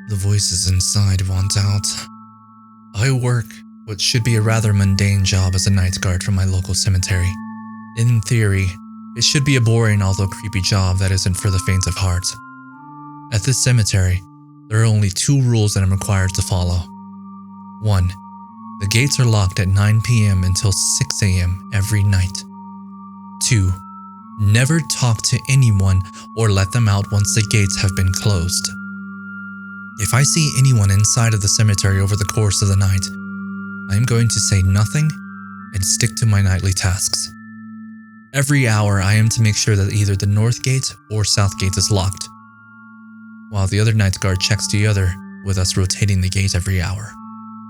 The voices inside want out. I work what should be a rather mundane job as a night guard for my local cemetery. In theory, it should be a boring although creepy job that isn't for the faint of heart. At this cemetery, there are only 2 rules that I'm required to follow. 1. The gates are locked at 9 p.m. until 6 a.m. every night. 2. Never talk to anyone or let them out once the gates have been closed. If I see anyone inside of the cemetery over the course of the night, I am going to say nothing and stick to my nightly tasks. Every hour I am to make sure that either the north gate or south gate is locked, while the other night guard checks the other, with us rotating the gate every hour.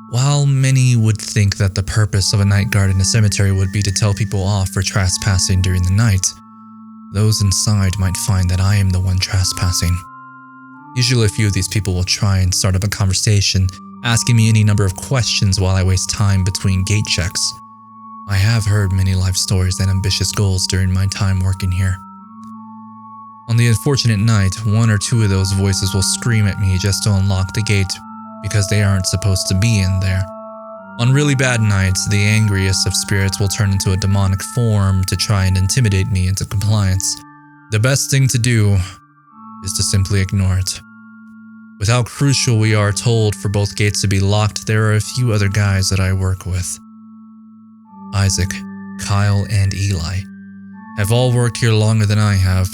While many would think that the purpose of a night guard in a cemetery would be to tell people off for trespassing during the night, those inside might find that I am the one trespassing. Usually a few of these people will try and start up a conversation, asking me any number of questions while I waste time between gate checks. I have heard many life stories and ambitious goals during my time working here. On the unfortunate night, 1 or 2 of those voices will scream at me just to unlock the gate because they aren't supposed to be in there. On really bad nights, the angriest of spirits will turn into a demonic form to try and intimidate me into compliance. The best thing to do is to simply ignore it. With how crucial we are told for both gates to be locked, there are a few other guys that I work with. Isaac, Kyle, and Eli have all worked here longer than I have.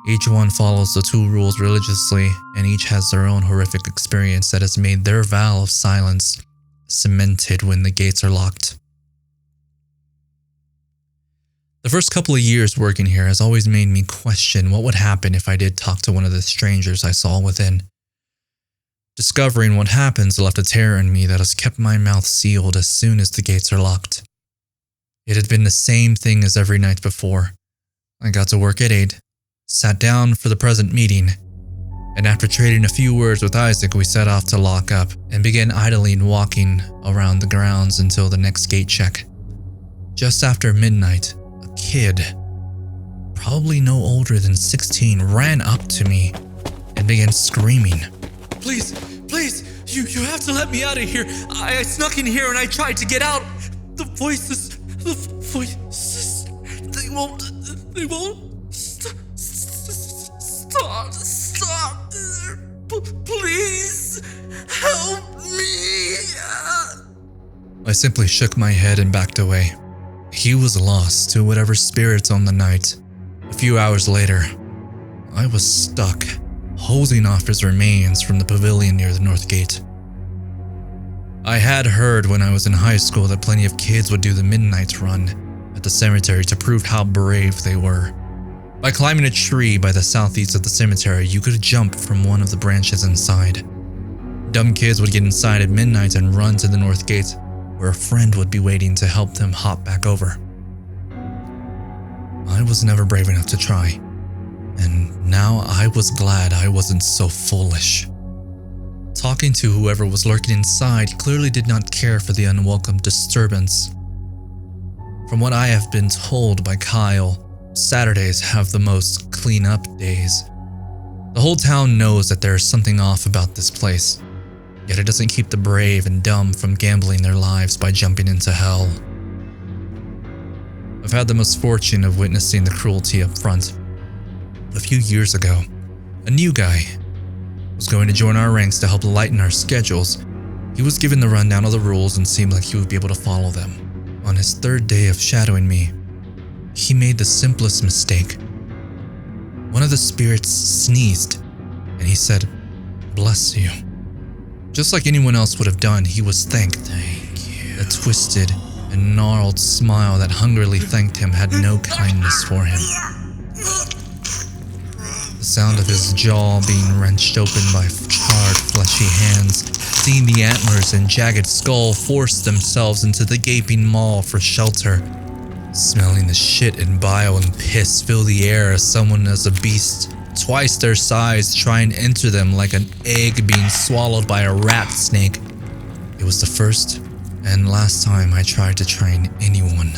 Each one follows the 2 rules religiously, and each has their own horrific experience that has made their vow of silence cemented when the gates are locked. The first couple of years working here has always made me question what would happen if I did talk to one of the strangers I saw within. Discovering what happens left a terror in me that has kept my mouth sealed as soon as the gates are locked. It had been the same thing as every night before. I got to work at 8, sat down for the present meeting, and after trading a few words with Isaac, we set off to lock up and began idling walking around the grounds until the next gate check. Just after midnight, a kid, probably no older than 16, ran up to me and began screaming. Please, you have to let me out of here. I snuck in here and I tried to get out. The voices, they won't stop. Please, help me. I simply shook my head and backed away. He was lost to whatever spirits on the night. A few hours later, I was stuck, hosing off his remains from the pavilion near the north gate. I had heard when I was in high school that plenty of kids would do the midnight run at the cemetery to prove how brave they were. By climbing a tree by the southeast of the cemetery, you could jump from one of the branches inside. Dumb kids would get inside at midnight and run to the north gate, where a friend would be waiting to help them hop back over. I was never brave enough to try, and now I was glad I wasn't so foolish. Talking to whoever was lurking inside clearly did not care for the unwelcome disturbance. From what I have been told by Kyle, Saturdays have the most clean-up days. The whole town knows that there is something off about this place, yet it doesn't keep the brave and dumb from gambling their lives by jumping into hell. I've had the misfortune of witnessing the cruelty up front. A few years ago, a new guy was going to join our ranks to help lighten our schedules. He was given the rundown of the rules and seemed like he would be able to follow them. On his 3rd day of shadowing me, he made the simplest mistake. One of the spirits sneezed, and he said, "Bless you." Just like anyone else would have done, he was thanked. Thank you. A twisted and gnarled smile that hungrily thanked him had no kindness for him. The sound of his jaw being wrenched open by charred, fleshy hands, seeing the antlers and jagged skull force themselves into the gaping maw for shelter, smelling the shit and bile and piss fill the air as someone as a beast twice their size try and enter them like an egg being swallowed by a rat snake. It was the first and last time I tried to train anyone.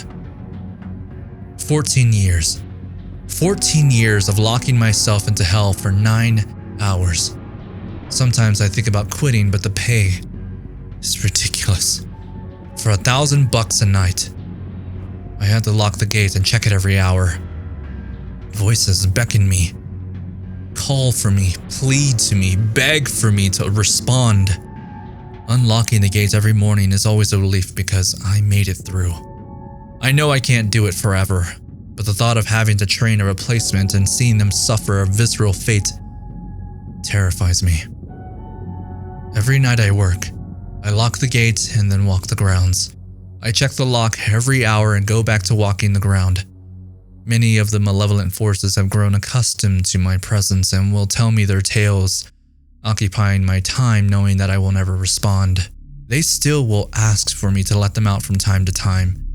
14 years. 14 years of locking myself into hell for 9 hours. Sometimes I think about quitting, but the pay is ridiculous. For $1,000 a night, I had to lock the gate and check it every hour. Voices beckon me, call for me, plead to me, beg for me to respond. Unlocking the gates every morning is always a relief because I made it through. I know I can't do it forever, but the thought of having to train a replacement and seeing them suffer a visceral fate terrifies me. Every night I work, I lock the gate and then walk the grounds. I check the lock every hour and go back to walking the ground. Many of the malevolent forces have grown accustomed to my presence and will tell me their tales, occupying my time knowing that I will never respond. They still will ask for me to let them out from time to time,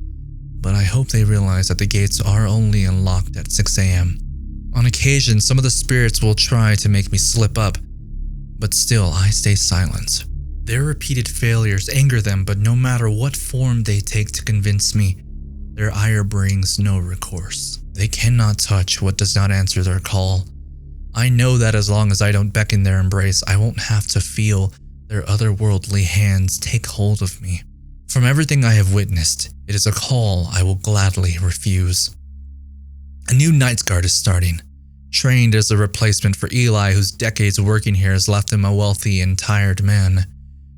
but I hope they realize that the gates are only unlocked at 6 a.m. On occasion, some of the spirits will try to make me slip up, but still I stay silent. Their repeated failures anger them, but no matter what form they take to convince me, their ire brings no recourse. They cannot touch what does not answer their call. I know that as long as I don't beckon their embrace, I won't have to feel their otherworldly hands take hold of me. From everything I have witnessed, it is a call I will gladly refuse. A new night guard is starting, trained as a replacement for Eli, whose decades working here has left him a wealthy and tired man.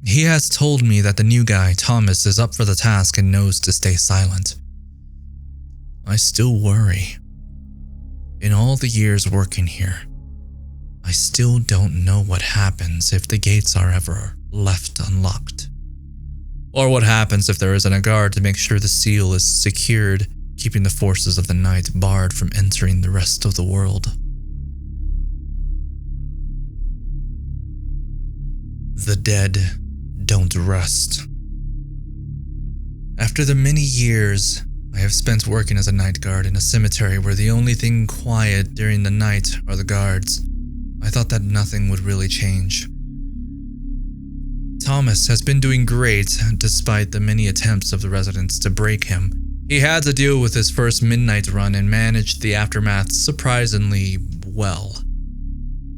He has told me that the new guy, Thomas, is up for the task and knows to stay silent. I still worry. In all the years working here, I still don't know what happens if the gates are ever left unlocked. Or what happens if there isn't a guard to make sure the seal is secured, keeping the forces of the night barred from entering the rest of the world. The dead don't rest. After the many years I have spent working as a night guard in a cemetery where the only thing quiet during the night are the guards, I thought that nothing would really change. Thomas has been doing great despite the many attempts of the residents to break him. He had to deal with his first midnight run and managed the aftermath surprisingly well.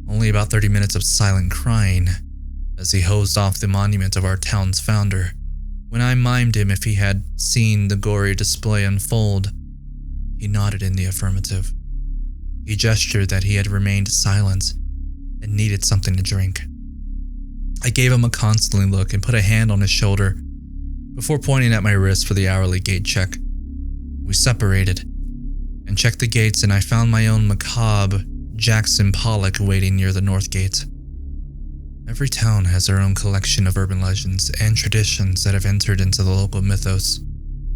Only about 30 minutes of silent crying as he hosed off the monument of our town's founder. When I mimed him if he had seen the gory display unfold, he nodded in the affirmative. He gestured that he had remained silent and needed something to drink. I gave him a consoling look and put a hand on his shoulder before pointing at my wrist for the hourly gate check. We separated and checked the gates, and I found my own macabre Jackson Pollock waiting near the north gate. Every town has their own collection of urban legends and traditions that have entered into the local mythos.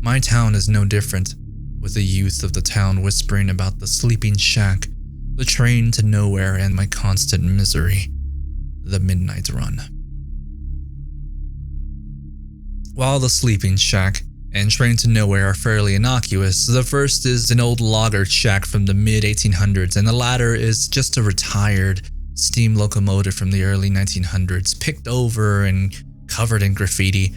My town is no different, with the youth of the town whispering about the sleeping shack, the train to nowhere, and my constant misery, the midnight run. While the sleeping shack and train to nowhere are fairly innocuous, the first is an old logger shack from the mid-1800s, and the latter is just a retired steam locomotive from the early 1900s, picked over and covered in graffiti.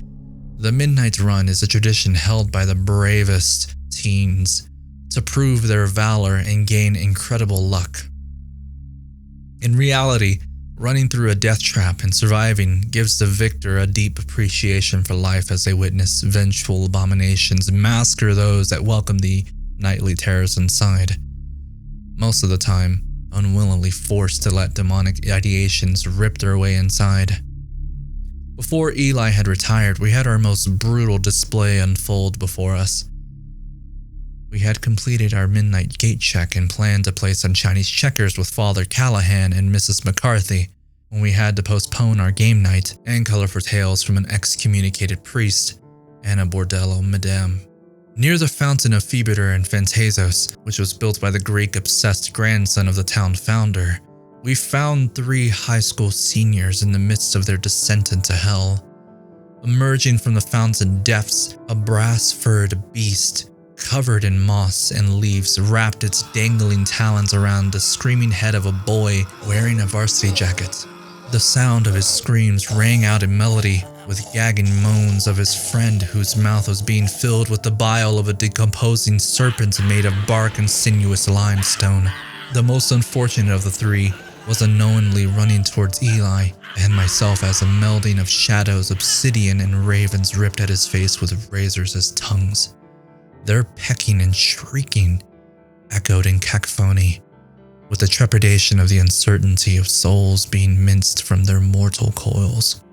The midnight run is a tradition held by the bravest teens to prove their valor and gain incredible luck. In reality, running through a death trap and surviving gives the victor a deep appreciation for life as they witness vengeful abominations massacre those that welcome the nightly terrors inside. Most of the time, unwillingly forced to let demonic ideations rip their way inside. Before Eli had retired, we had our most brutal display unfold before us. We had completed our midnight gate check and planned to play some Chinese checkers with Father Callahan and Mrs. McCarthy when we had to postpone our game night and colorful tales from an excommunicated priest and a bordello madame. Near the fountain of Phoebiter and Phantasos, which was built by the Greek-obsessed grandson of the town founder, we found 3 high school seniors in the midst of their descent into hell. Emerging from the fountain depths, a brass-furred beast, covered in moss and leaves, wrapped its dangling talons around the screaming head of a boy wearing a varsity jacket. The sound of his screams rang out in melody with gagging moans of his friend whose mouth was being filled with the bile of a decomposing serpent made of bark and sinuous limestone. The most unfortunate of the 3 was unknowingly running towards Eli and myself as a melding of shadows, obsidian, and ravens ripped at his face with razors as tongues. Their pecking and shrieking echoed in cacophony, with the trepidation of the uncertainty of souls being minced from their mortal coils.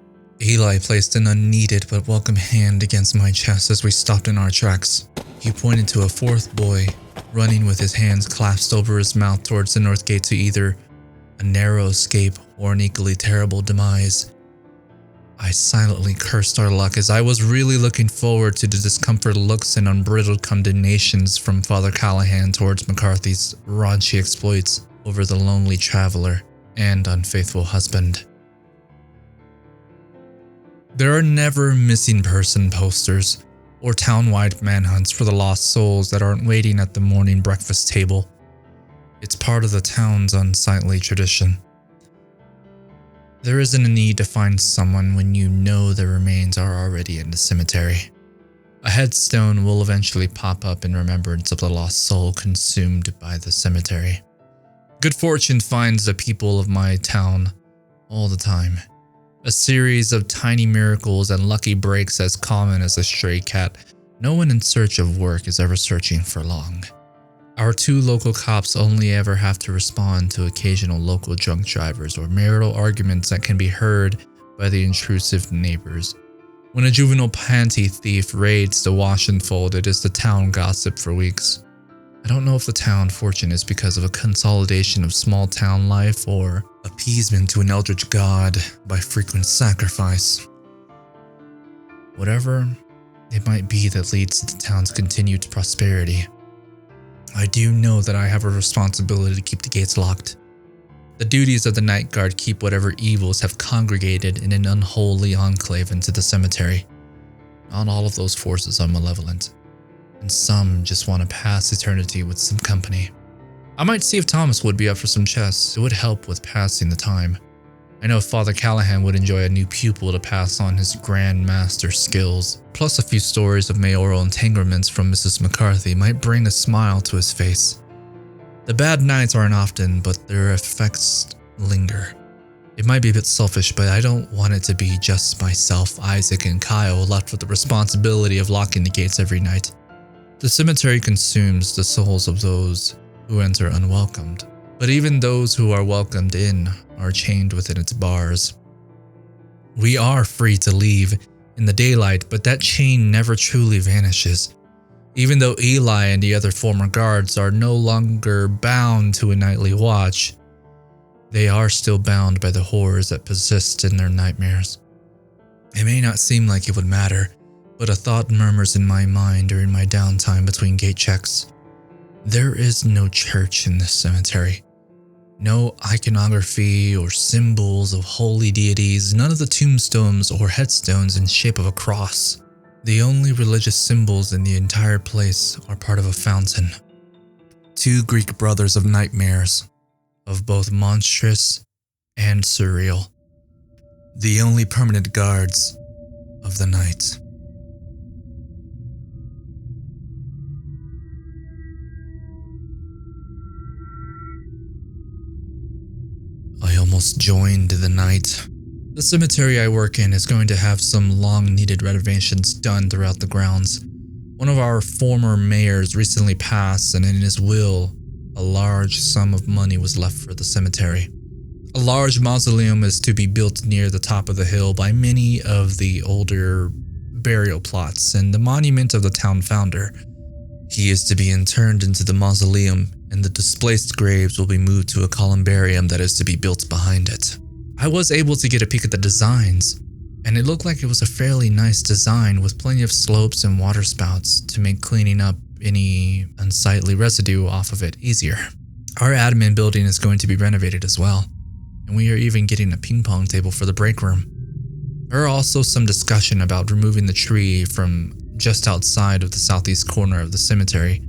Eli placed an unneeded but welcome hand against my chest as we stopped in our tracks. He pointed to a fourth boy, running with his hands clasped over his mouth towards the north gate to either a narrow escape or an equally terrible demise. I silently cursed our luck as I was really looking forward to the discomfort looks and unbridled condemnations from Father Callahan towards McCarthy's raunchy exploits over the lonely traveler and unfaithful husband. There are never missing person posters or town-wide manhunts for the lost souls that aren't waiting at the morning breakfast table. It's part of the town's unsightly tradition. There isn't a need to find someone when you know their remains are already in the cemetery. A headstone will eventually pop up in remembrance of the lost soul consumed by the cemetery. Good fortune finds the people of my town all the time. A series of tiny miracles and lucky breaks as common as a stray cat. No one in search of work is ever searching for long. Our two local cops only ever have to respond to occasional local drunk drivers or marital arguments that can be heard by the intrusive neighbors. When a juvenile panty thief raids the wash and fold, it is the town gossip for weeks. I don't know if the town fortune is because of a consolidation of small town life or appeasement to an eldritch god by frequent sacrifice. Whatever it might be that leads to the town's continued prosperity, I do know that I have a responsibility to keep the gates locked. The duties of the night guard keep whatever evils have congregated in an unholy enclave into the cemetery. Not all of those forces are malevolent, and some just want to pass eternity with some company. I might see if Thomas would be up for some chess. It would help with passing the time. I know Father Callahan would enjoy a new pupil to pass on his Grand Master skills, plus a few stories of mayoral entanglements from Mrs. McCarthy might bring a smile to his face. The bad nights aren't often, but their effects linger. It might be a bit selfish, but I don't want it to be just myself, Isaac, and Kyle left with the responsibility of locking the gates every night. The cemetery consumes the souls of those who enter unwelcomed, but even those who are welcomed in are chained within its bars. We are free to leave in the daylight, but that chain never truly vanishes. Even though Eli and the other former guards are no longer bound to a nightly watch, they are still bound by the horrors that persist in their nightmares. It may not seem like it would matter, but a thought murmurs in my mind during my downtime between gate checks. There is no church in this cemetery. No iconography or symbols of holy deities, none of the tombstones or headstones in shape of a cross. The only religious symbols in the entire place are part of a fountain. Two Greek brothers of nightmares, of both monstrous and surreal. The only permanent guards of the night. I almost joined the night. The cemetery I work in is going to have some long-needed renovations done throughout the grounds. One of our former mayors recently passed, and in his will, a large sum of money was left for the cemetery. A large mausoleum is to be built near the top of the hill by many of the older burial plots and the monument of the town founder. He is to be interned into the mausoleum, and the displaced graves will be moved to a columbarium that is to be built behind it. I was able to get a peek at the designs, and it looked like it was a fairly nice design with plenty of slopes and water spouts to make cleaning up any unsightly residue off of it easier. Our admin building is going to be renovated as well, and we are even getting a ping pong table for the break room. There are also some discussion about removing the tree from just outside of the southeast corner of the cemetery.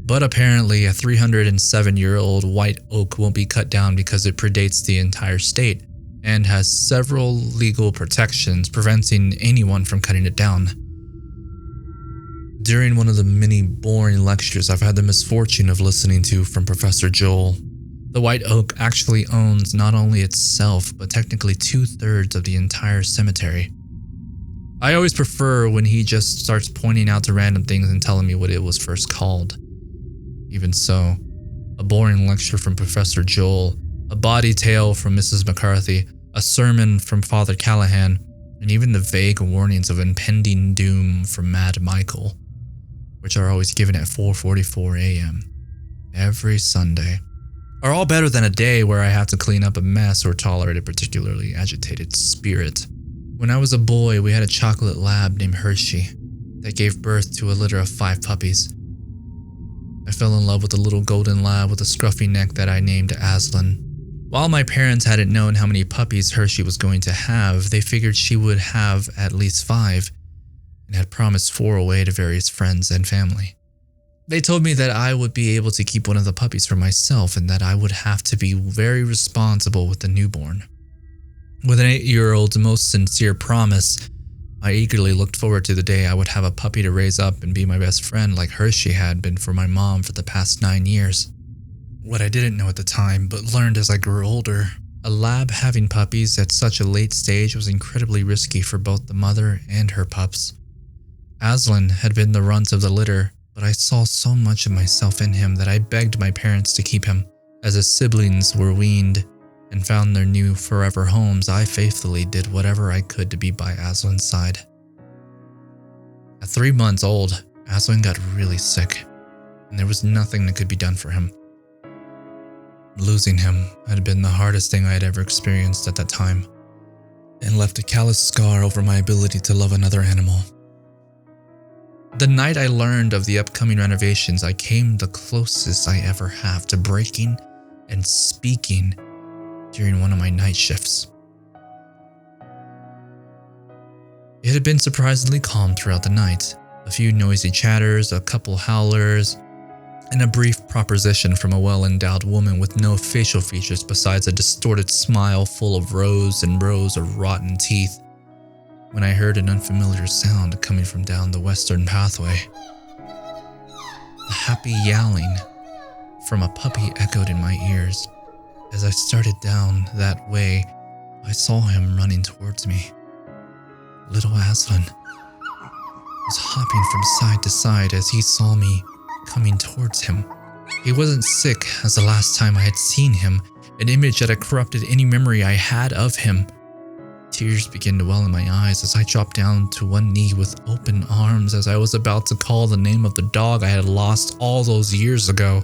But apparently a 307-year-old white oak won't be cut down because it predates the entire state and has several legal protections preventing anyone from cutting it down. During one of the many boring lectures I've had the misfortune of listening to from Professor Joel, The White Oak actually owns not only itself, but technically 2/3 of the entire cemetery. I always prefer when he just starts pointing out to random things and telling me what it was first called. Even so, a boring lecture from Professor Joel, a bawdy tale from Mrs. McCarthy, a sermon from Father Callahan, and even the vague warnings of impending doom from Mad Michael, which are always given at 4:44 a.m. every Sunday, are all better than a day where I have to clean up a mess or tolerate a particularly agitated spirit. When I was a boy, we had a chocolate lab named Hershey that gave birth to a litter of 5 puppies. I fell in love with a little golden lab with a scruffy neck that I named Aslan. While my parents hadn't known how many puppies Hershey was going to have, they figured she would have at least 5 and had promised 4 away to various friends and family. They told me that I would be able to keep one of the puppies for myself and that I would have to be very responsible with the newborn. With an 8-year-old's most sincere promise, I eagerly looked forward to the day I would have a puppy to raise up and be my best friend like Hershey had been for my mom for the past 9 years. What I didn't know at the time, but learned as I grew older, a lab having puppies at such a late stage was incredibly risky for both the mother and her pups. Aslan had been the runt of the litter, but I saw so much of myself in him that I begged my parents to keep him. As his siblings were weaned and found their new forever homes, I faithfully did whatever I could to be by Aslan's side. At 3 months old, Aslan got really sick, and there was nothing that could be done for him. Losing him had been the hardest thing I had ever experienced at that time, and left a callous scar over my ability to love another animal. The night I learned of the upcoming renovations, I came the closest I ever have to breaking and speaking during one of my night shifts. It had been surprisingly calm throughout the night. A few noisy chatters, a couple howlers, and a brief proposition from a well-endowed woman with no facial features besides a distorted smile full of rows and rows of rotten teeth, when I heard an unfamiliar sound coming from down the western pathway. The happy yowling from a puppy echoed in my ears. As I started down that way, I saw him running towards me. Little Aslan was hopping from side to side as he saw me coming towards him. He wasn't sick as the last time I had seen him, an image that had corrupted any memory I had of him. Tears began to well in my eyes as I dropped down to one knee with open arms as I was about to call the name of the dog I had lost all those years ago.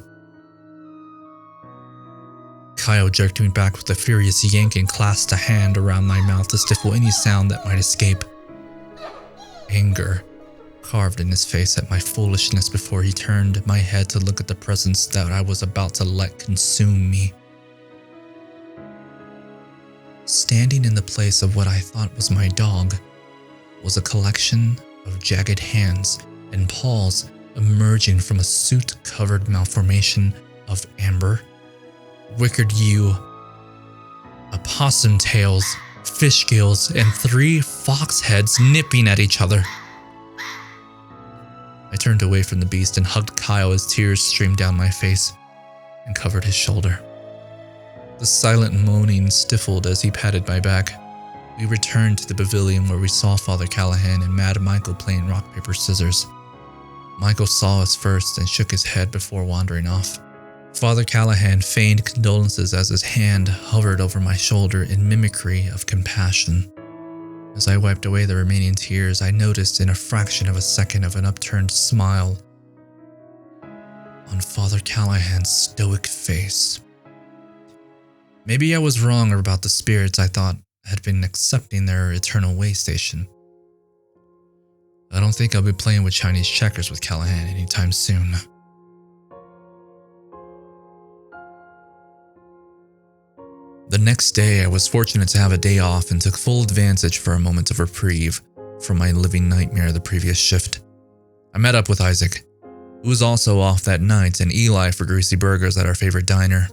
Kyle jerked me back with a furious yank and clasped a hand around my mouth to stifle any sound that might escape. Anger carved in his face at my foolishness before he turned my head to look at the presence that I was about to let consume me. Standing in the place of what I thought was my dog was a collection of jagged hands and paws emerging from a soot-covered malformation of amber, wicked yew, opossum tails, fish gills, and 3 fox heads nipping at each other. I turned away from the beast and hugged Kyle as tears streamed down my face and covered his shoulder. The silent moaning stifled as he patted my back. We returned to the pavilion where we saw Father Callahan and Mad Michael playing rock, paper, scissors. Michael saw us first and shook his head before wandering off. Father Callahan feigned condolences as his hand hovered over my shoulder in mimicry of compassion. As I wiped away the remaining tears, I noticed in a fraction of a second of an upturned smile on Father Callahan's stoic face. Maybe I was wrong about the spirits I thought had been accepting their eternal way station. I don't think I'll be playing with Chinese checkers with Callahan anytime soon. The next day, I was fortunate to have a day off and took full advantage for a moment of reprieve from my living nightmare the previous shift. I met up with Isaac, who was also off that night, and Eli for greasy burgers at our favorite diner.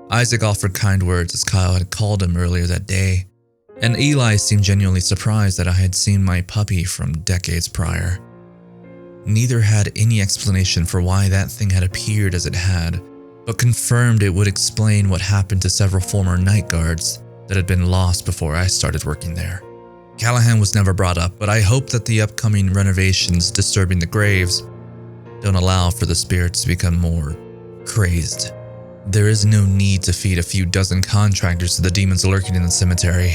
Isaac offered kind words as Kyle had called him earlier that day, and Eli seemed genuinely surprised that I had seen my puppy from decades prior. Neither had any explanation for why that thing had appeared as it had, but confirmed it would explain what happened to several former night guards that had been lost before I started working there. Callahan was never brought up, but I hope that the upcoming renovations disturbing the graves don't allow for the spirits to become more crazed. There is no need to feed a few dozen contractors to the demons lurking in the cemetery.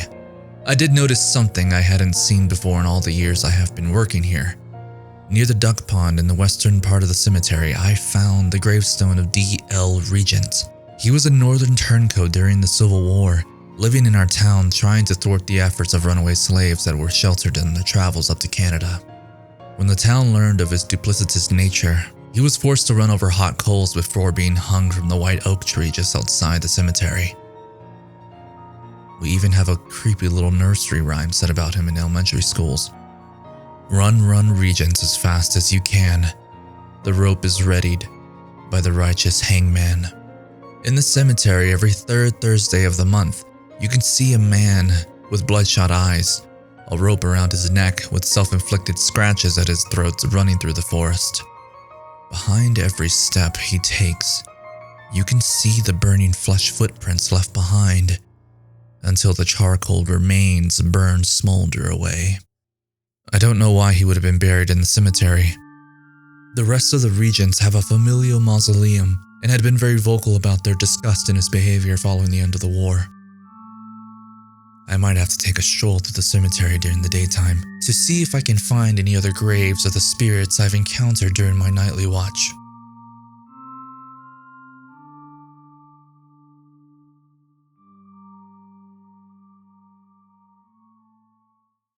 I did notice something I hadn't seen before in all the years I have been working here. Near the duck pond in the western part of the cemetery, I found the gravestone of D.L. Regent. He was a northern turncoat during the Civil War, living in our town trying to thwart the efforts of runaway slaves that were sheltered in their travels up to Canada. When the town learned of his duplicitous nature, he was forced to run over hot coals before being hung from the white oak tree just outside the cemetery. We even have a creepy little nursery rhyme said about him in elementary schools. Run, run, Regent, as fast as you can. The rope is readied by the righteous hangman. In the cemetery, every third Thursday of the month, you can see a man with bloodshot eyes, a rope around his neck with self-inflicted scratches at his throat running through the forest. Behind every step he takes, you can see the burning flesh footprints left behind, until the charcoal remains burn smolder away. I don't know why he would have been buried in the cemetery. The rest of the regents have a familial mausoleum and had been very vocal about their disgust in his behavior following the end of the war. I might have to take a stroll through the cemetery during the daytime to see if I can find any other graves of the spirits I've encountered during my nightly watch.